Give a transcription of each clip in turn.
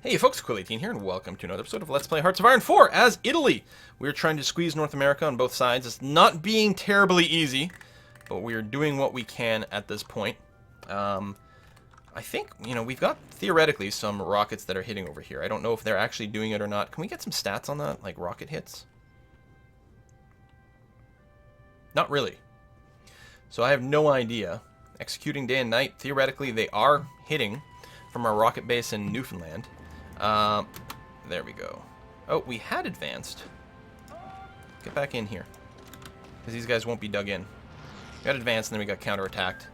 Hey folks, Quill18 here, and welcome to another episode of Let's Play Hearts of Iron 4 as Italy. We're trying to squeeze North America on both sides. It's not being terribly easy, but we're doing what we can at this point. I think, we've got, theoretically, some rockets that are hitting over here. I don't know if they're actually doing it or not. Can we get some stats on that, like rocket hits? Not really. So I have no idea. Executing day and night, theoretically, they are hitting from our rocket base in Newfoundland. There we go. Oh, we had advanced. Get back in here. Because these guys won't be dug in. We got advanced, and then we got counterattacked.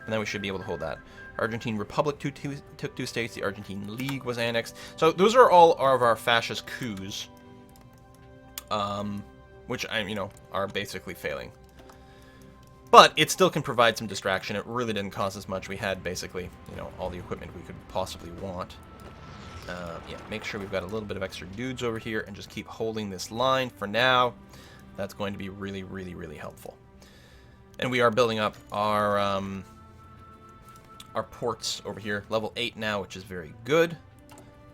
And then we should be able to hold that. Argentine Republic took 2 states. The Argentine League was annexed. So those are all of our fascist coups. Which, are basically failing. But it still can provide some distraction. It really didn't cost us much. We had basically, all the equipment we could possibly want. Yeah, make sure we've got a little bit of extra dudes over here and just keep holding this line for now. That's going to be really, really, really helpful. And we are building up our ports over here. Level 8 now, which is very good.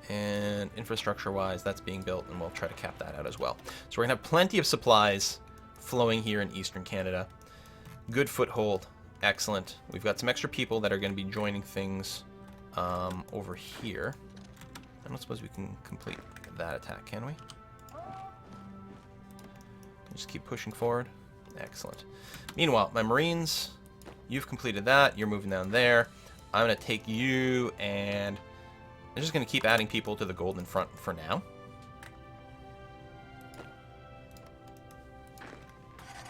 And infrastructure-wise, that's being built, and we'll try to cap that out as well. So we're going to have plenty of supplies flowing here in Eastern Canada. Good foothold. Excellent. We've got some extra people that are going to be joining things over here. I don't suppose we can complete that attack, can we? Just keep pushing forward. Excellent. Meanwhile, my Marines, you've completed that. You're moving down there. I'm going to take you, and I'm just going to keep adding people to the Golden Front for now.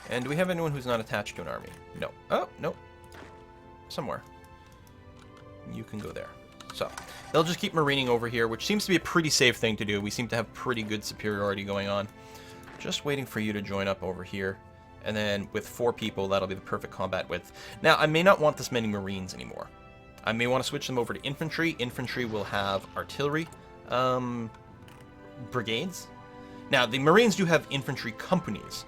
And do we have anyone who's not attached to an army? No. Oh, no. Somewhere. You can go there. So, they'll just keep marining over here, which seems to be a pretty safe thing to do. We seem to have pretty good superiority going on. Just waiting for you to join up over here. And then with 4 people, that'll be the perfect combat width. Now, I may not want this many Marines anymore. I may want to switch them over to infantry. Infantry will have artillery brigades. Now, the Marines do have infantry companies.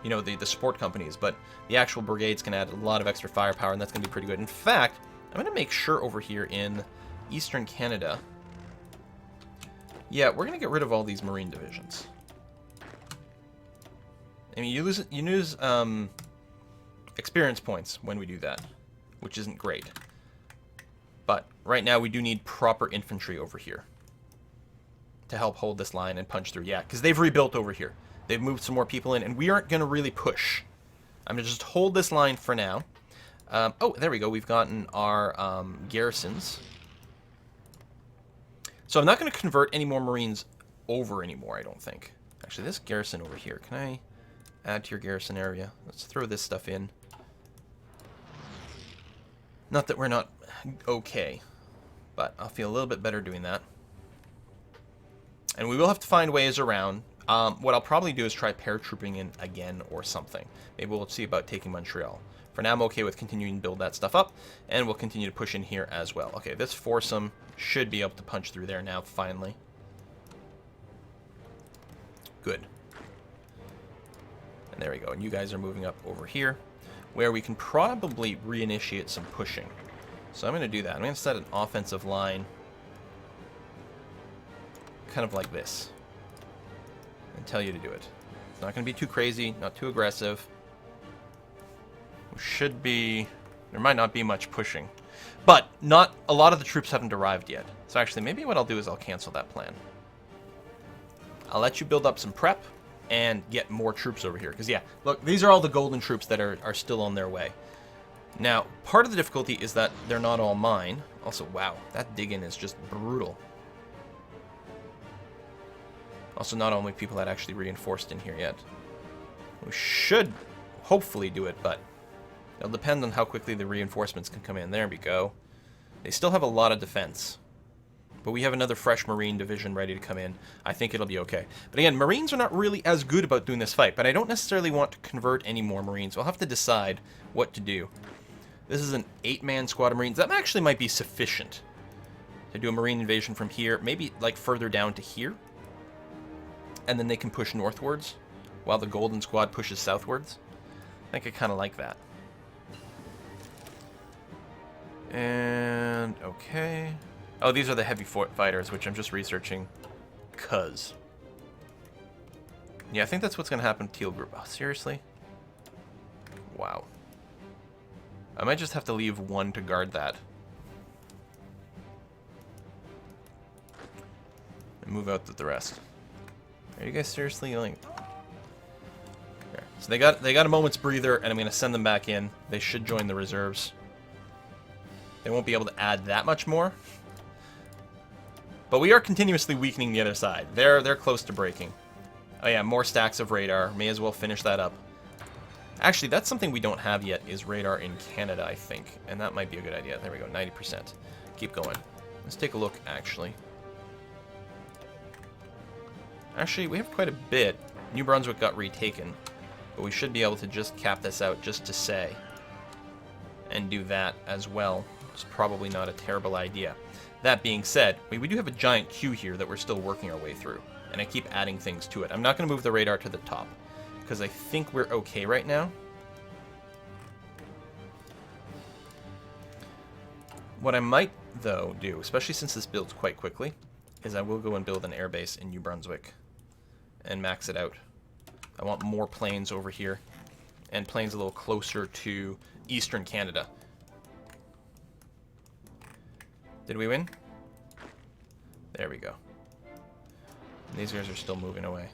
The support companies, but the actual brigades can add a lot of extra firepower, and that's going to be pretty good. In fact, I'm going to make sure over here in Eastern Canada, yeah, we're going to get rid of all these Marine divisions. I mean, you lose experience points when we do that, which isn't great. But right now, we do need proper infantry over here to help hold this line and punch through. Yeah, because they've rebuilt over here. They've moved some more people in, and we aren't going to really push. I'm going to just hold this line for now. Oh, there we go. We've gotten our garrisons. So I'm not going to convert any more Marines over anymore, I don't think. Actually, this garrison over here, can I add to your garrison area? Let's throw this stuff in. Not that we're not okay, but I'll feel a little bit better doing that. And we will have to find ways around. What I'll probably do is try paratrooping in again or something. Maybe we'll see about taking Montreal. For now, I'm okay with continuing to build that stuff up, and we'll continue to push in here as well. Okay, this foursome should be able to punch through there now, finally. Good. And there we go. And you guys are moving up over here, where we can probably reinitiate some pushing. So I'm going to do that. I'm going to set an offensive line kind of like this. And tell you to do it. It's not going to be too crazy, not too aggressive. Should be... There might not be much pushing. But not a lot of the troops haven't arrived yet. So actually, maybe what I'll do is I'll cancel that plan. I'll let you build up some prep and get more troops over here. Because, yeah, look, these are all the golden troops that are still on their way. Now, part of the difficulty is that they're not all mine. Also, wow, that dig-in is just brutal. Also, not only people that actually reinforced in here yet. We should hopefully do it, but it'll depend on how quickly the reinforcements can come in. There we go. They still have a lot of defense. But we have another fresh Marine division ready to come in. I think it'll be okay. But again, Marines are not really as good about doing this fight, but I don't necessarily want to convert any more Marines. We'll have to decide what to do. This is an 8-man squad of Marines. That actually might be sufficient to do a Marine invasion from here, maybe like further down to here. And then they can push northwards while the Golden Squad pushes southwards. I think I kind of like that. And, okay. Oh, these are the heavy fighters, which I'm just researching. Cuz. Yeah, I think that's what's going to happen to Teal Group. Oh, seriously? Wow. I might just have to leave one to guard that. And move out the rest. Are you guys seriously like... There. So they got a moment's breather, and I'm going to send them back in. They should join the reserves. They won't be able to add that much more. But we are continuously weakening the other side. They're close to breaking. Oh yeah, more stacks of radar. May as well finish that up. Actually, that's something we don't have yet, is radar in Canada, I think. And that might be a good idea. There we go, 90%. Keep going. Let's take a look, actually. Actually, we have quite a bit. New Brunswick got retaken. But we should be able to just cap this out just to say. And do that as well. It's probably not a terrible idea. That being said, we do have a giant queue here that we're still working our way through. And I keep adding things to it. I'm not going to move the radar to the top. Because I think we're okay right now. What I might, though, do, especially since this builds quite quickly, is I will go and build an airbase in New Brunswick. And max it out. I want more planes over here. And planes a little closer to eastern Canada. Did we win? There we go. And these guys are still moving away.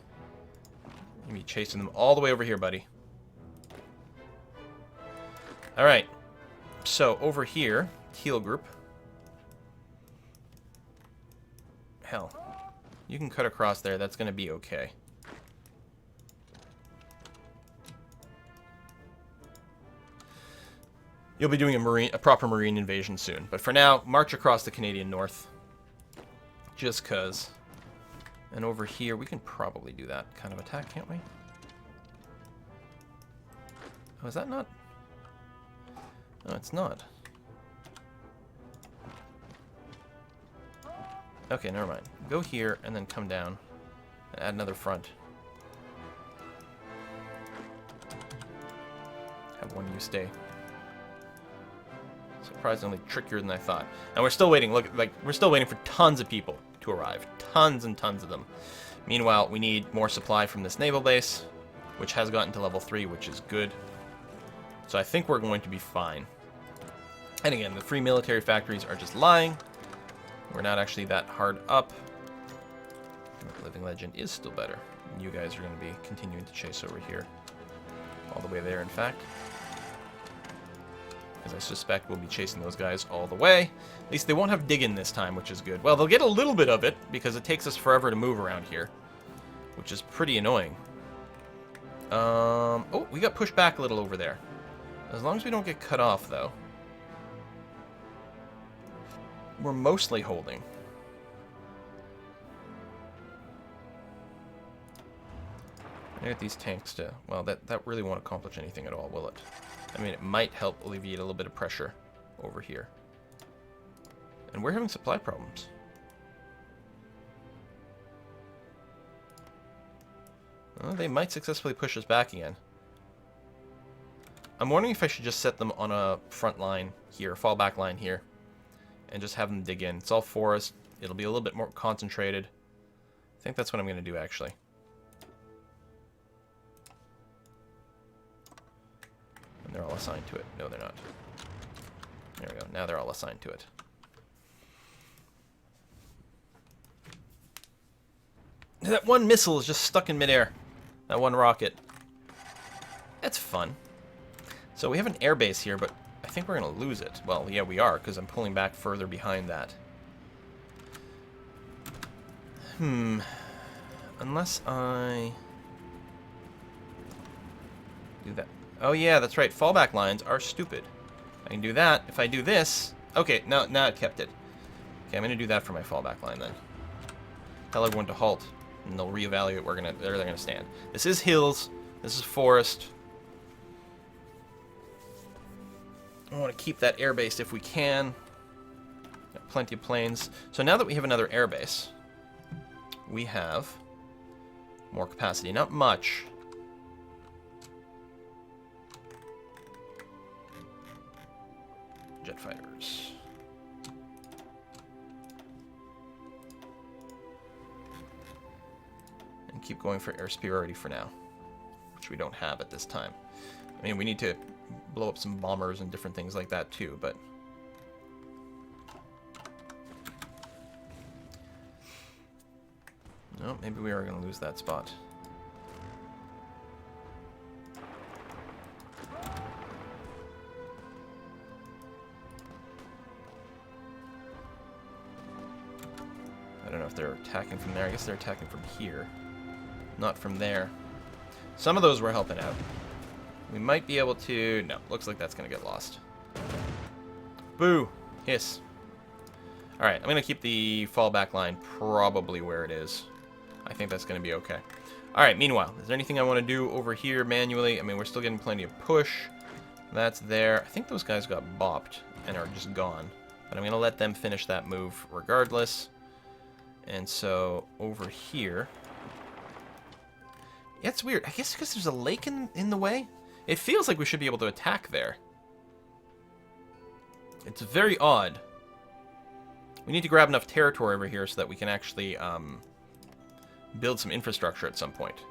You'll be chasing them all the way over here, buddy. Alright. So, over here, Teal Group. Hell. You can cut across there. That's going to be okay. You'll be doing a proper marine invasion soon. But for now, march across the Canadian North. Just cause. And over here, we can probably do that kind of attack, can't we? Oh, is that not? No, it's not. Okay, never mind. Go here and then come down and add another front. Have one you stay. Surprisingly trickier than I thought. And we're still waiting. Look, like we're still waiting for tons of people to arrive. Tons and tons of them. Meanwhile, we need more supply from this naval base, which has gotten to level 3, which is good. So I think we're going to be fine. And again, the free military factories are just lying. We're not actually that hard up. Living Legend is still better. And you guys are going to be continuing to chase over here. All the way there, in fact. As I suspect we'll be chasing those guys all the way. At least they won't have dig-in this time, which is good. Well, they'll get a little bit of it, because it takes us forever to move around here. Which is pretty annoying. Oh, we got pushed back a little over there. As long as we don't get cut off, though. We're mostly holding. I get these tanks to... Well, that really won't accomplish anything at all, will it? I mean, it might help alleviate a little bit of pressure over here. And we're having supply problems. Well, they might successfully push us back again. I'm wondering if I should just set them on a front line here, fallback line here, and just have them dig in. It's all forest. It'll be a little bit more concentrated. I think that's what I'm going to do, actually. And they're all assigned to it. No, they're not. There we go. Now they're all assigned to it. That one missile is just stuck in midair. That one rocket. That's fun. So we have an airbase here, but I think we're going to lose it. Well, yeah, we are, because I'm pulling back further behind that. Unless I... do that. Oh, yeah, that's right. Fallback lines are stupid. I can do that. If I do this... Okay, now it kept it. Okay, I'm going to do that for my fallback line, then. Tell everyone to halt, and they'll reevaluate where they're going to stand. This is hills. This is forest. I want to keep that airbase if we can. Got plenty of planes. So now that we have another airbase, we have more capacity. Not much. Jet fighters. keep going for air superiority for now, which we don't have at this time. I mean, we need to blow up some bombers and different things like that too, but... No, maybe we are going to lose that spot. I don't know if they're attacking from there. I guess they're attacking from here. Not from there. Some of those were helping out. We might be able to... No, looks like that's going to get lost. Boo! Hiss. Alright, I'm going to keep the fallback line probably where it is. I think that's going to be okay. Alright, meanwhile, is there anything I want to do over here manually? I mean, we're still getting plenty of push. That's there. I think those guys got bopped and are just gone. But I'm going to let them finish that move regardless. And so, over here... Yeah, it's weird. I guess because there's a lake in the way? It feels like we should be able to attack there. It's very odd. We need to grab enough territory over here so that we can actually build some infrastructure at some point.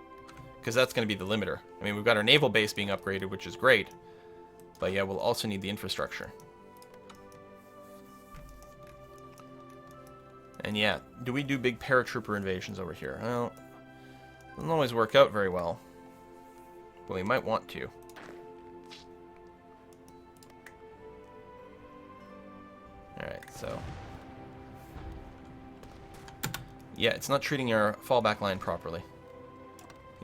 Because that's going to be the limiter. I mean, we've got our naval base being upgraded, which is great. But yeah, we'll also need the infrastructure. And yeah, do we do big paratrooper invasions over here? Well, doesn't always work out very well. But we might want to. Alright, so... Yeah, it's not treating our fallback line properly.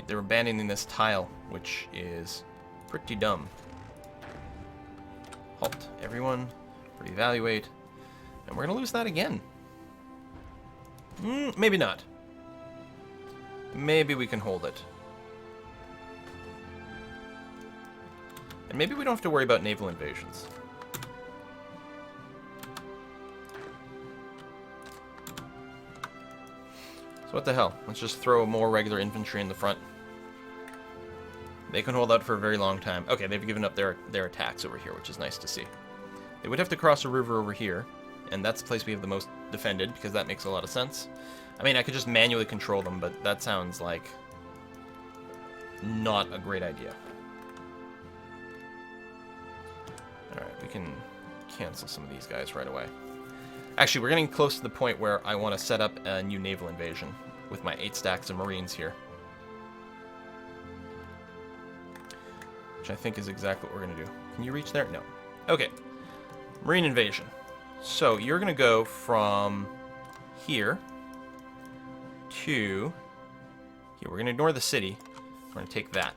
They're abandoning this tile, which is pretty dumb. Halt. Everyone, reevaluate. And we're going to lose that again. Maybe not. Maybe we can hold it. And maybe we don't have to worry about naval invasions. So what the hell? Let's just throw more regular infantry in the front. They can hold out for a very long time. Okay, they've given up their attacks over here, which is nice to see. They would have to cross a river over here, and that's the place we have the most defended, because that makes a lot of sense. I mean, I could just manually control them, but that sounds like not a great idea. Alright, we can cancel some of these guys right away. Actually, we're getting close to the point where I want to set up a new naval invasion with my 8 stacks of Marines here. Which I think is exactly what we're going to do. Can you reach there? No. Okay. Marine invasion. So, you're going to go from here to here. We're going to ignore the city. We're going to take that.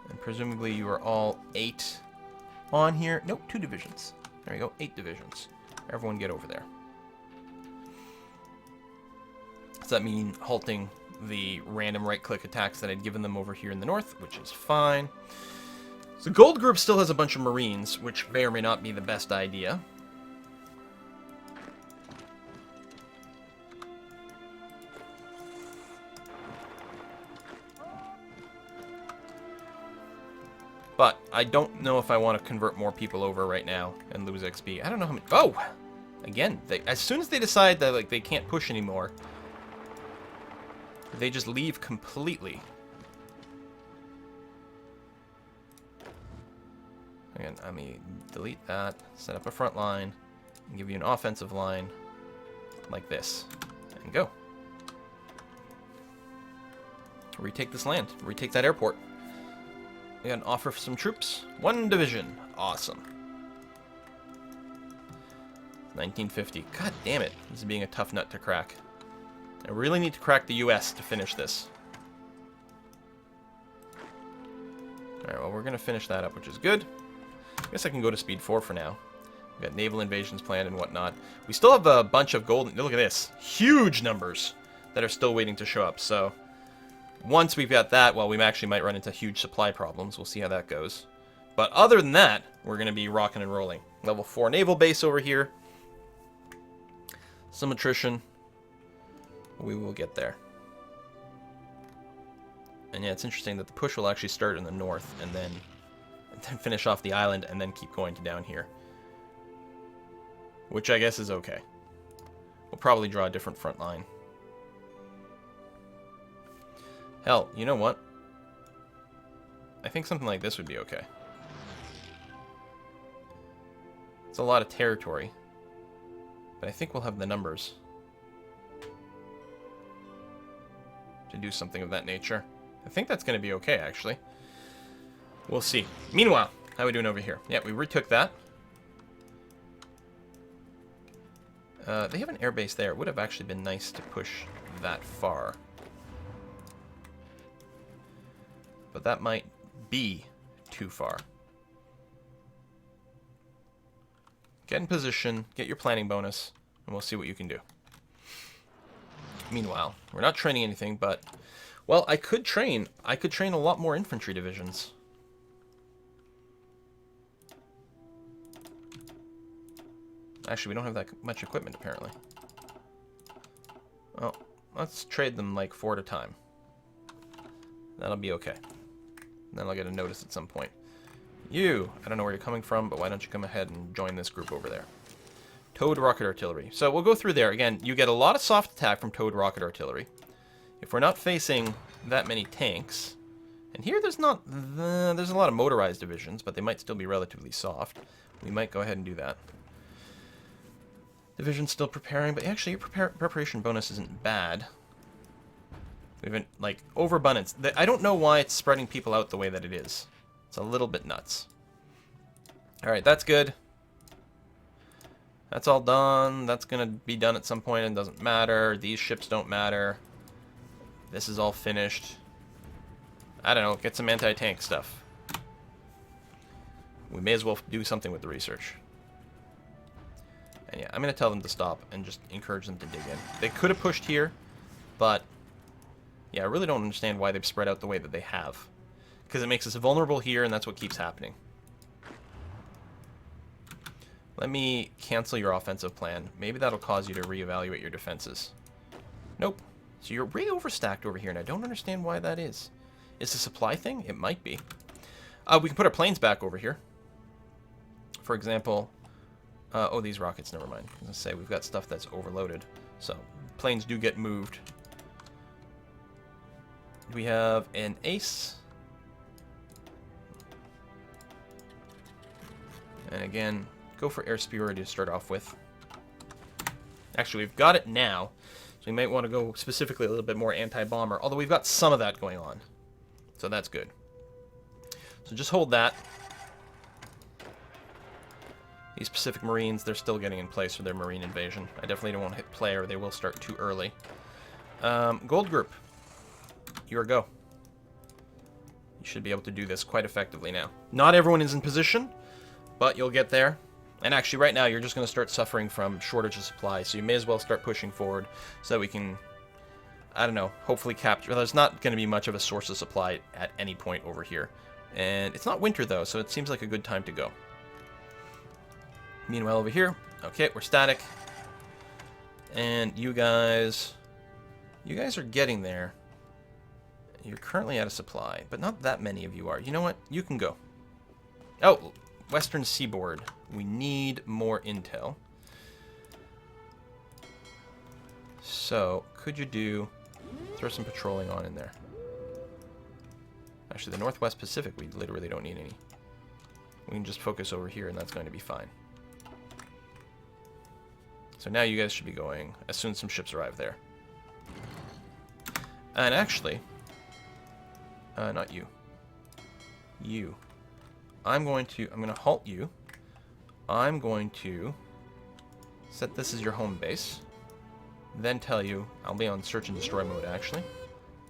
And presumably you are all 8 on here. Nope, 2 divisions. There we go, 8 divisions. Everyone get over there. Does that mean halting the random right-click attacks that I'd given them over here in the north, which is fine. So Gold Group still has a bunch of Marines, which may or may not be the best idea. But I don't know if I want to convert more people over right now and lose XP. I don't know how many... Oh! Again, as soon as they decide that like they can't push anymore, they just leave completely. Again, I mean, delete that, set up a front line, and give you an offensive line like this, and go. Retake this land, retake that airport. We got an offer for some troops. 1 division. Awesome. 1950. God damn it. This is being a tough nut to crack. I really need to crack the US to finish this. Alright, well, we're going to finish that up, which is good. I guess I can go to speed 4 for now. We've got naval invasions planned and whatnot. We still have a bunch of gold. Look at this. Huge numbers that are still waiting to show up, so... Once we've got that, well, we actually might run into huge supply problems. We'll see how that goes. But other than that, we're going to be rocking and rolling. Level 4 naval base over here. Some attrition. We will get there. And yeah, it's interesting that the push will actually start in the north and then finish off the island and then keep going to down here. Which I guess is okay. We'll probably draw a different front line Hell, you know what? I think something like this would be okay. It's a lot of territory. But I think we'll have the numbers to do something of that nature. I think that's going to be okay, actually. We'll see. Meanwhile, how are we doing over here? Yeah, we retook that. They have an airbase there. It would have actually been nice to push that far. But that might be too far. Get in position, get your planning bonus, and we'll see what you can do. Meanwhile, we're not training anything, but... Well, I could train a lot more infantry divisions. Actually, we don't have that much equipment, apparently. Well, let's trade them like 4 at a time. That'll be okay. Then I'll get a notice at some point. You, I don't know where you're coming from, but why don't you come ahead and join this group over there? Towed rocket artillery. So we'll go through there. Again, you get a lot of soft attack from towed rocket artillery. If we're not facing that many tanks, and here there's not, there's a lot of motorized divisions, but they might still be relatively soft. We might go ahead and do that. Division's still preparing, but actually your preparation bonus isn't bad. We've been, like, overabundance. I don't know why it's spreading people out the way that it is. It's a little bit nuts. Alright, that's good. That's all done. That's going to be done at some point. It doesn't matter. These ships don't matter. This is all finished. I don't know. Get some anti-tank stuff. We may as well do something with the research. And yeah, I'm going to tell them to stop and just encourage them to dig in. They could have pushed here, but yeah, I really don't understand why they've spread out the way that they have. Because it makes us vulnerable here, and that's what keeps happening. Let me cancel your offensive plan. Maybe that'll cause you to reevaluate your defenses. Nope. So you're way overstacked over here, and I don't understand why that is. Is it a supply thing? It might be. We can put our planes back over here. For example... oh, these rockets, never mind. I was going to say, we've got stuff that's overloaded. So, planes do get moved. We have an ace. And again, go for air superiority to start off with. Actually, we've got it now. So we might want to go specifically a little bit more anti-bomber. Although we've got some of that going on. So that's good. So just hold that. These Pacific Marines, they're still getting in place for their Marine invasion. I definitely don't want to hit play or they will start too early. Gold Group. You're a go. You should be able to do this quite effectively now. Not everyone is in position, but you'll get there. And actually, right now, you're just going to start suffering from shortage of supply, so you may as well start pushing forward so that we can, I don't know, hopefully capture... Well, there's not going to be much of a source of supply at any point over here. And it's not winter, though, so it seems like a good time to go. Meanwhile, over here, okay, we're static. And you guys are getting there. You're currently out of supply, but not that many of you are. You know what? You can go. Oh, Western Seaboard. We need more intel. So, could you throw some patrolling on in there? Actually, the Northwest Pacific, we literally don't need any. We can just focus over here, and that's going to be fine. So now you guys should be going as soon as some ships arrive there. And actually, not you. You. I'm going to halt you. I'm going to set this as your home base. Then tell you, I'll be on search and destroy mode actually,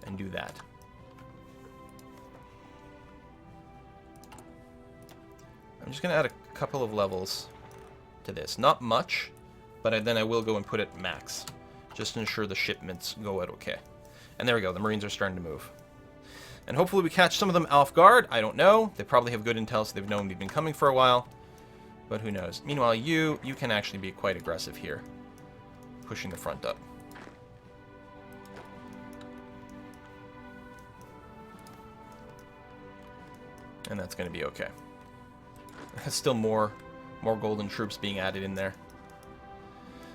and do that. I'm just going to add a couple of levels to this. Not much, but then I will go and put it max, just to ensure the shipments go out okay. And there we go, the Marines are starting to move. And hopefully we catch some of them off guard. I don't know. They probably have good intel, so they've known we've been coming for a while. But who knows. Meanwhile, you can actually be quite aggressive here, pushing the front up. And that's going to be okay. Still more golden troops being added in there.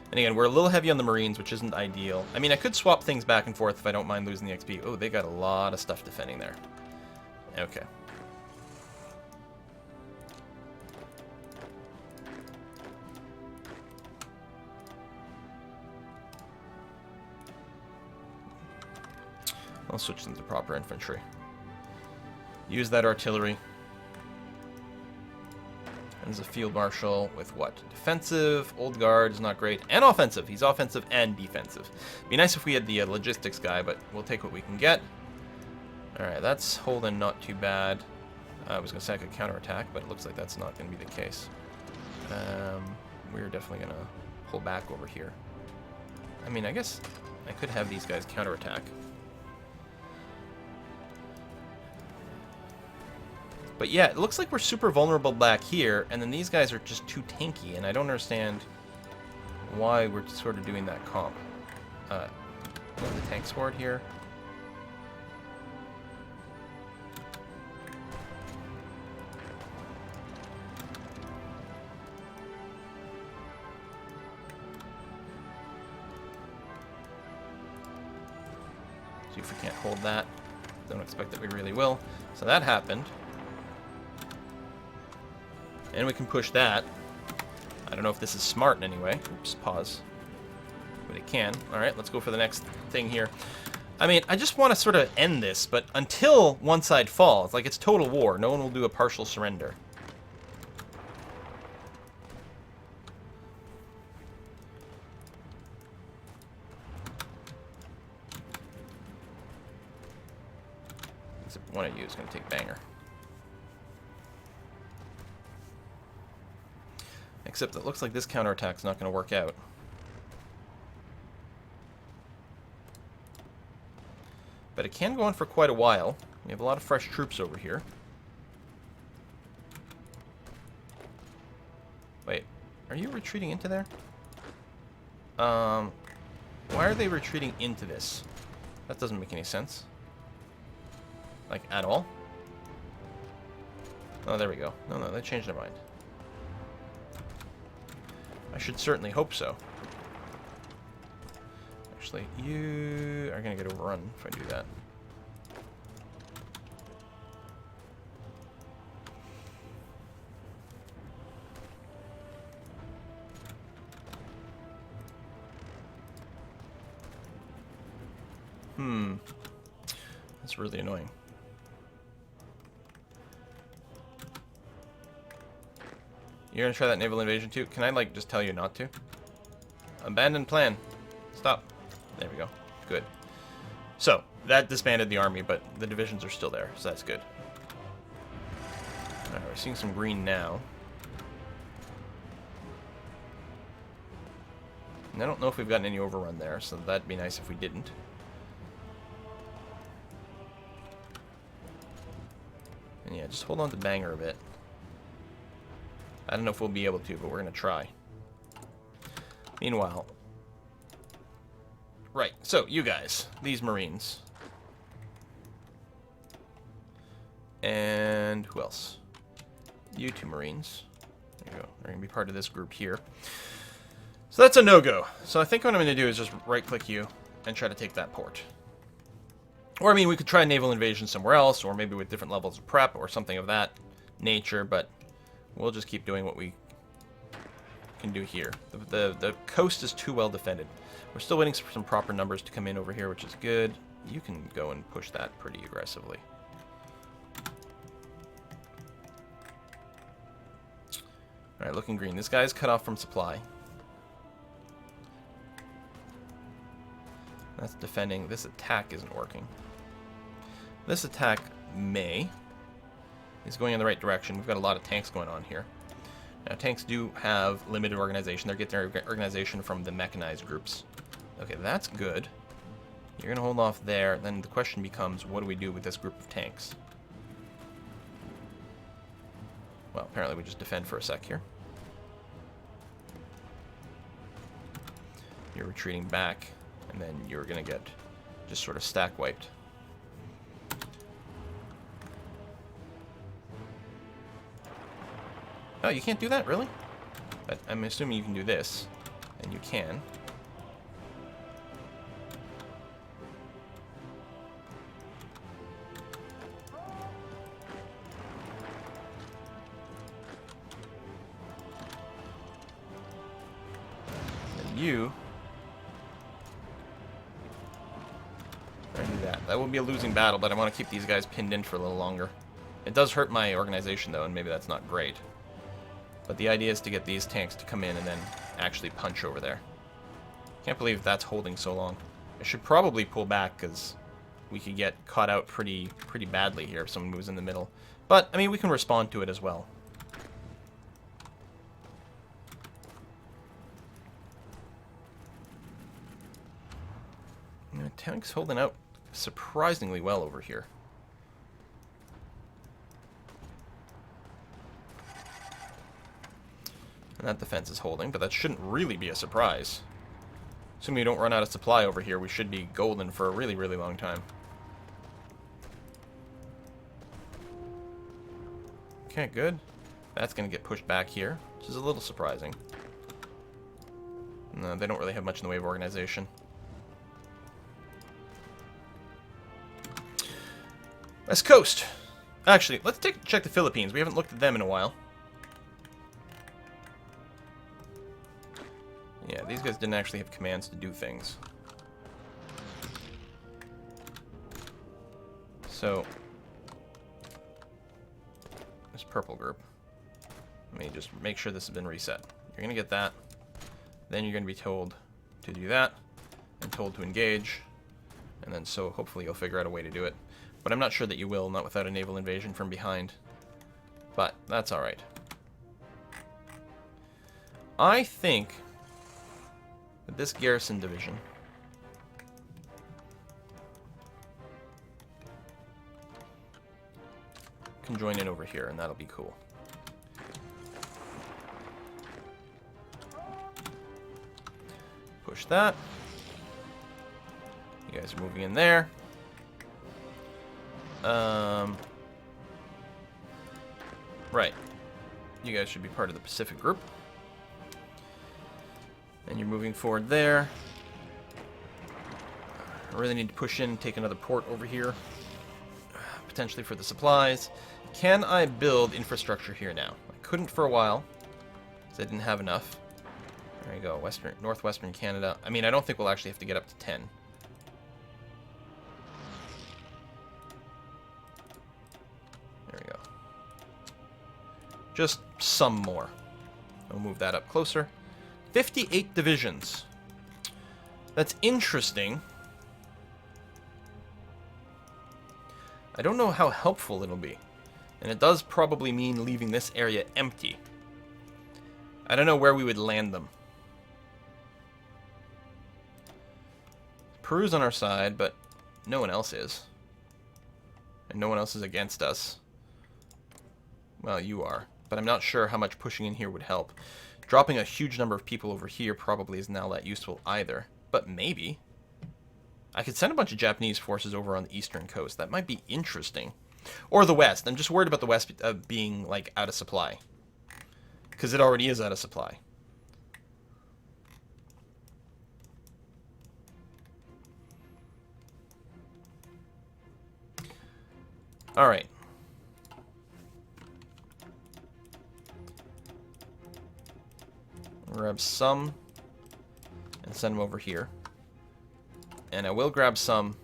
And again, we're a little heavy on the Marines, which isn't ideal. I mean, I could swap things back and forth if I don't mind losing the XP. Oh, they got a lot of stuff defending there. Okay. I'll switch into proper infantry. Use that artillery. As a field marshal with what? Defensive, old guard is not great, and offensive. He's offensive and defensive. Be nice if we had the logistics guy, but we'll take what we can get. Alright, that's holding not too bad. I was going to say I could counterattack, but it looks like that's not going to be the case. We're definitely going to pull back over here. I mean, I guess I could have these guys counterattack. But yeah, it looks like we're super vulnerable back here, and then these guys are just too tanky, and I don't understand why we're sort of doing that comp. The tank squad here. See if we can't hold that. Don't expect that we really will. So that happened. And we can push that. I don't know if this is smart in any way. Oops, pause. But it can. Alright, let's go for the next thing here. I mean, I just want to sort of end this, but until one side falls, like it's total war, no one will do a partial surrender. Except one of you is going to take banger. Except it looks like this counterattack's not going to work out. But it can go on for quite a while. We have a lot of fresh troops over here. Wait, are you retreating into there? Why are they retreating into this? That doesn't make any sense. Like, at all? Oh, there we go. No, they changed their mind. I should certainly hope so. Actually, you are going to get overrun if I do that. That's really annoying. You're gonna try that naval invasion too? Can I, like, just tell you not to? Abandon plan. Stop. There we go. Good. So, that disbanded the army, but the divisions are still there, so that's good. Alright, we're seeing some green now. And I don't know if we've gotten any overrun there, so that'd be nice if we didn't. And yeah, just hold on to banger a bit. I don't know if we'll be able to, but we're going to try. Meanwhile... Right, so, you guys. These Marines. And who else? You two Marines. There you go. They're going to be part of this group here. So that's a no-go. So I think what I'm going to do is just right-click you and try to take that port. Or, I mean, we could try a naval invasion somewhere else, or maybe with different levels of prep, or something of that nature, but... We'll just keep doing what we can do here. The coast is too well defended. We're still waiting for some proper numbers to come in over here, which is good. You can go and push that pretty aggressively. Alright, looking green. This guy's cut off from supply. That's defending. This attack isn't working. This attack may... He's going in the right direction. We've got a lot of tanks going on here. Now, tanks do have limited organization. They're getting their organization from the mechanized groups. Okay, that's good. You're going to hold off there. Then the question becomes, what do we do with this group of tanks? Well, apparently we just defend for a sec here. You're retreating back, and then you're going to get just sort of stack wiped. Oh, you can't do that? Really? But I'm assuming you can do this. And you can. And you... I do that. That will be a losing battle, but I want to keep these guys pinned in for a little longer. It does hurt my organization, though, and maybe that's not great. But the idea is to get these tanks to come in and then actually punch over there. Can't believe that's holding so long. I should probably pull back, because we could get caught out pretty badly here if someone moves in the middle. But, I mean, we can respond to it as well. The tank's holding out surprisingly well over here. And that defense is holding, but that shouldn't really be a surprise. Assuming we don't run out of supply over here, we should be golden for a really, really long time. Okay, good. That's going to get pushed back here, which is a little surprising. No, they don't really have much in the way of organization. West Coast. Actually, let's check the Philippines. We haven't looked at them in a while. Yeah, these guys didn't actually have commands to do things. So, this purple group. Let me just make sure this has been reset. You're going to get that. Then you're going to be told to do that. And told to engage. And then so hopefully you'll figure out a way to do it. But I'm not sure that you will, not without a naval invasion from behind. But that's alright. I think that this garrison division can join in over here, and that'll be cool. Push that. You guys are moving in there. Right. You guys should be part of the Pacific group. And you're moving forward there. I really need to push in and take another port over here. Potentially for the supplies. Can I build infrastructure here now? I couldn't for a while, because I didn't have enough. There you go, northwestern Canada. I mean, I don't think we'll actually have to get up to 10. There we go. Just some more. I'll move that up closer. 58 divisions. That's interesting. I don't know how helpful it'll be. And it does probably mean leaving this area empty. I don't know where we would land them. Peru's on our side, but no one else is. And no one else is against us. Well, you are. But I'm not sure how much pushing in here would help. Dropping a huge number of people over here probably isn't all that useful either. But maybe. I could send a bunch of Japanese forces over on the eastern coast. That might be interesting. Or the west. I'm just worried about the west being, like, out of supply. Because it already is out of supply. Alright. Grab some and send them over here. And I will grab some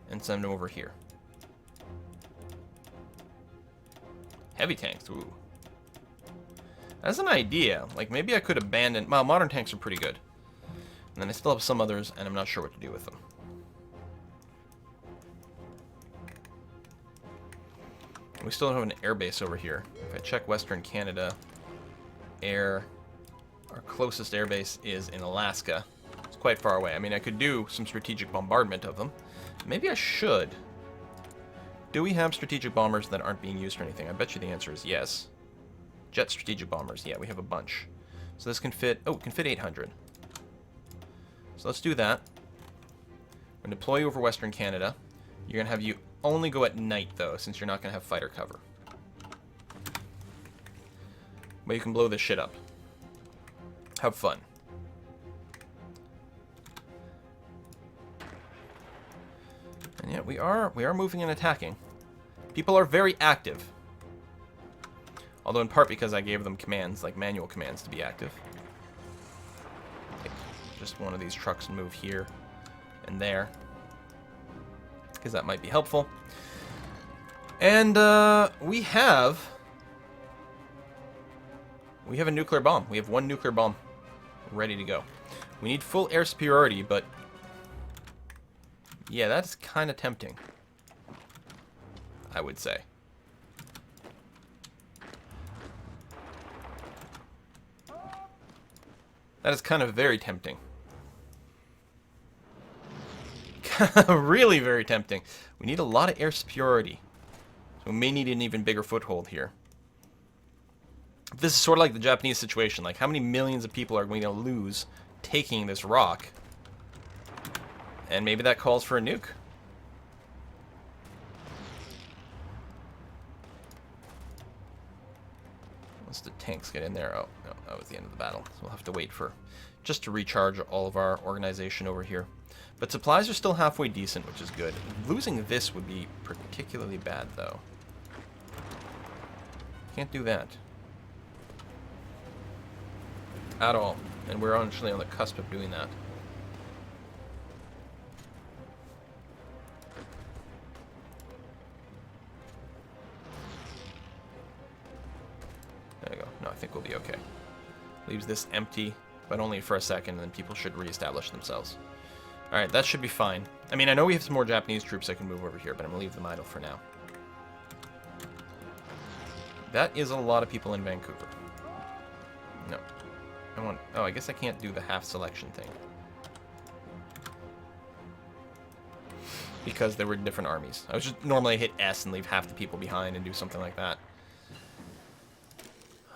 and send them over here. Heavy tanks, ooh. As an idea, like maybe I could abandon... Well, modern tanks are pretty good. And then I still have some others, and I'm not sure what to do with them. We still have an air base over here. If I check Western Canada, our closest air base is in Alaska. It's quite far away. I mean, I could do some strategic bombardment of them. Maybe I should. Do we have strategic bombers that aren't being used for anything? I bet you the answer is yes. Jet strategic bombers. Yeah, we have a bunch. So this can fit... Oh, it can fit 800. So let's do that. We're going to deploy you over Western Canada. You're going to have you only go at night, though, since you're not going to have fighter cover. But you can blow this shit up. Have fun. Yeah, we are moving and attacking. People are very active. Although in part because I gave them commands, like manual commands, to be active. Take just one of these trucks and move here and there, because that might be helpful. And we have a nuclear bomb. We have one nuclear bomb ready to go. We need full air superiority, but yeah, that's kind of tempting, I would say. That is kind of very tempting. Really very tempting. We need a lot of air superiority. So we may need an even bigger foothold here. This is sort of like the Japanese situation. Like, how many millions of people are going to lose taking this rock? And maybe that calls for a nuke. Once the tanks get in there... Oh, no, that was the end of the battle. So we'll have to wait for... just to recharge all of our organization over here. But supplies are still halfway decent, which is good. Losing this would be particularly bad, though. Can't do that. At all. And we're actually on the cusp of doing that. There we go. No, I think we'll be okay. Leaves this empty, but only for a second, and then people should reestablish themselves. Alright, that should be fine. I mean, I know we have some more Japanese troops I can move over here, but I'm going to leave them idle for now. That is a lot of people in Vancouver. No. I want... Oh, I guess I can't do the half selection thing. Because they were different armies. I was just normally hit S and leave half the people behind and do something like that.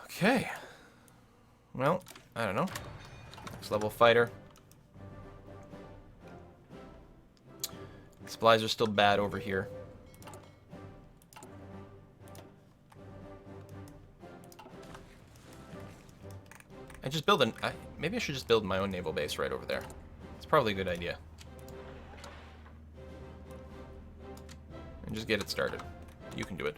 Okay. Well, I don't know. Next level fighter. Supplies are still bad over here. I just build maybe I should just build my own naval base right over there. It's probably a good idea. And just get it started. You can do it.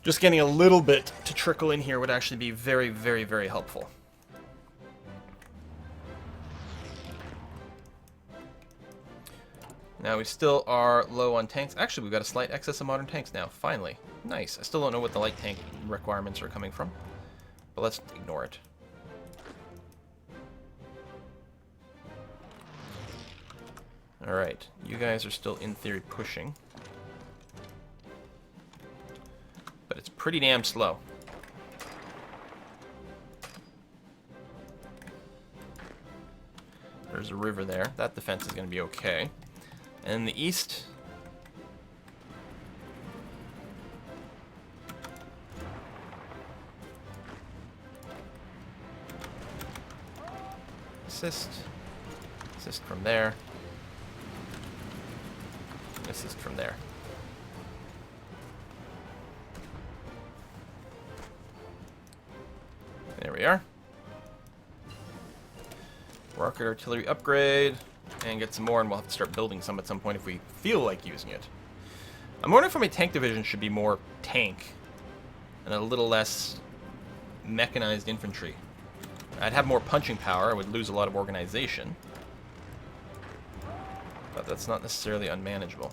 Just getting a little bit to trickle in here would actually be very, very, very helpful. Now we still are low on tanks. Actually, we've got a slight excess of modern tanks now, finally. Nice. I still don't know what the light tank requirements are coming from, but let's ignore it. Alright, you guys are still in theory pushing. But it's pretty damn slow. There's a river there. That defense is going to be okay. And in the east... Assist. Assist from there. Assist from there. There we are. Rocket artillery upgrade. And get some more, and we'll have to start building some at some point if we feel like using it. I'm wondering if my tank division should be more tank and a little less mechanized infantry. I'd have more punching power. I would lose a lot of organization. But that's not necessarily unmanageable.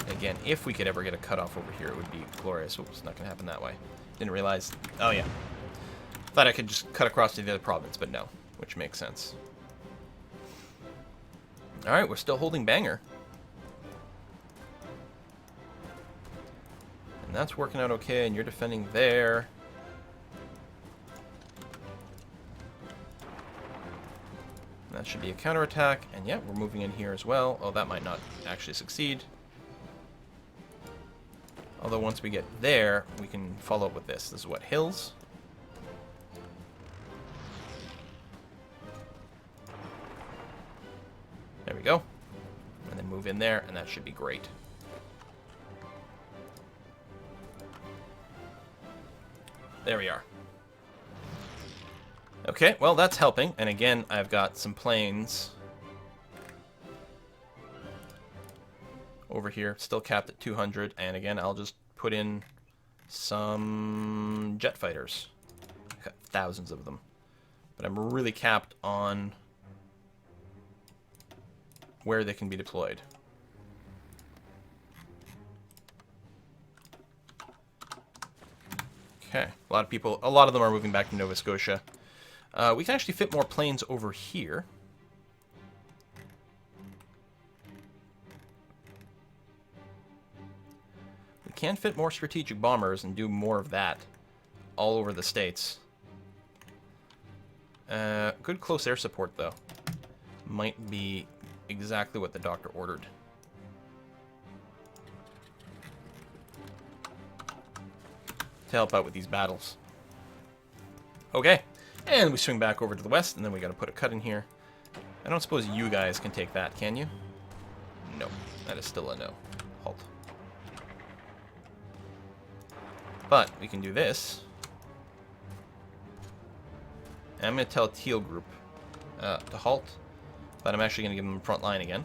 Again, if we could ever get a cutoff over here, it would be glorious. Oops, not going to happen that way. Didn't realize... Oh, yeah. Thought I could just cut across to the other province, but no. Which makes sense. Alright, we're still holding Bangor. And that's working out okay, and you're defending there. That should be a counterattack, and yeah, we're moving in here as well. Oh, that might not actually succeed. Although once we get there, we can follow up with this. This is what, hills? There we go. And then move in there, and that should be great. There we are. Okay, well, that's helping. And again, I've got some planes over here, still capped at 200. And again, I'll just put in some jet fighters. I've got thousands of them. But I'm really capped on where they can be deployed. Okay, a lot of them are moving back to Nova Scotia. We can actually fit more planes over here. We can fit more strategic bombers and do more of that all over the States. Good close air support, though. Might be exactly what the doctor ordered. To help out with these battles. Okay. And we swing back over to the west, and then we got to put a cut in here. I don't suppose you guys can take that, can you? No. That is still a no. Halt. But we can do this. And I'm going to tell Teal Group to halt. But I'm actually going to give them a front line again.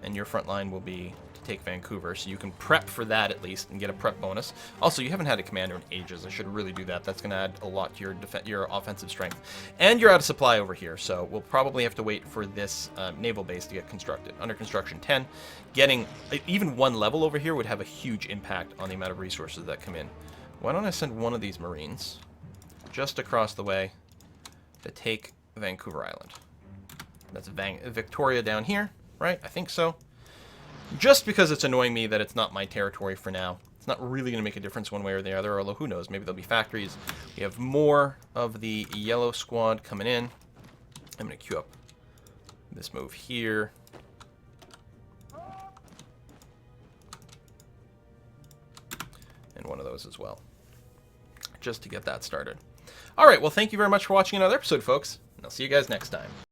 And your front line will be to take Vancouver, so you can prep for that at least and get a prep bonus. Also, you haven't had a commander in ages. I should really do that. That's going to add a lot to your offensive strength. And you're out of supply over here, so we'll probably have to wait for this naval base to get constructed. Under construction 10. Getting even one level over here would have a huge impact on the amount of resources that come in. Why don't I send one of these Marines just across the way to take Vancouver Island? That's Victoria down here. Right? I think so. Just because it's annoying me that it's not my territory for now. It's not really going to make a difference one way or the other, although who knows, maybe there'll be factories. We have more of the yellow squad coming in. I'm going to queue up this move here. And one of those as well. Just to get that started. Alright, well thank you very much for watching another episode, folks. And I'll see you guys next time.